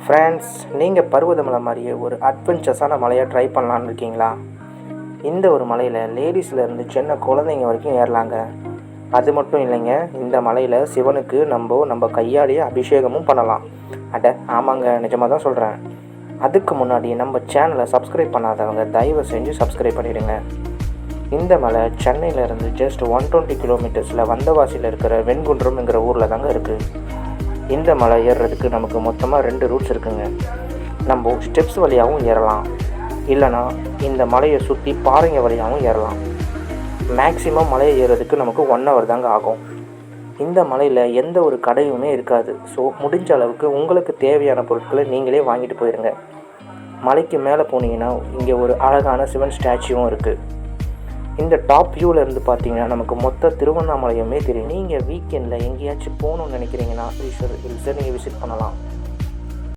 Friends, நீங்கள் பருவதமலை மாதிரியே ஒரு அட்வென்ச்சர்ஸான மலையை ட்ரை பண்ணலான்னு இருக்கீங்களா? இந்த ஒரு மலையில் லேடிஸ்லேருந்து சின்ன குழந்தைங்க வரைக்கும் ஏறலாங்க. அது மட்டும் இல்லைங்க, இந்த மலையில் சிவனுக்கு நம்ம கையாலேயே அபிஷேகமும் பண்ணலாம். ஆமாங்க, நிஜமாக தான் சொல்கிறேன். அதுக்கு முன்னாடி நம்ம சேனலை சப்ஸ்கிரைப் பண்ணாதவங்க தயவு செஞ்சு சப்ஸ்கிரைப் பண்ணிவிடுங்க. இந்த மலை சென்னையிலேருந்து ஜஸ்ட் 120 கிலோமீட்டர்ஸில் வந்தவாசியில் இருக்கிற வெண்குன்றம்ங்கிற ஊரில் தாங்க இருக்குது. இந்த மலை ஏறுறதுக்கு நமக்கு மொத்தமாக 2 ரூட்ஸ் இருக்குங்க. நம்ம ஸ்டெப்ஸ் வழியாகவும் ஏறலாம், இல்லைனா இந்த மலையை சுற்றி பாறைங்க வழியாகவும் ஏறலாம். மேக்ஸிமம் மலையை ஏறுறதுக்கு நமக்கு 1 hour தாங்க ஆகும். இந்த மலையில் எந்த ஒரு கடையுமே இருக்காது. ஸோ முடிஞ்ச அளவுக்கு உங்களுக்கு தேவையான பொருட்களை நீங்களே வாங்கிட்டு போயிடுங்க. மலைக்கு மேலே போனீங்கன்னா இங்கே ஒரு அழகான சிவன் ஸ்டாச்சுவும் இருக்குது. இந்த டாப் வியூவில் இருந்து பார்த்தீங்கன்னா நமக்கு மொத்த திருவண்ணாமலையுமே தெரியும். நீங்கள் வீக்கெண்டில் எங்கேயாச்சும் போகணுன்னு நினைக்கிறீங்கன்னா ஈஸ்வர் ஹில்ஸை நீங்கள் விசிட் பண்ணலாம்.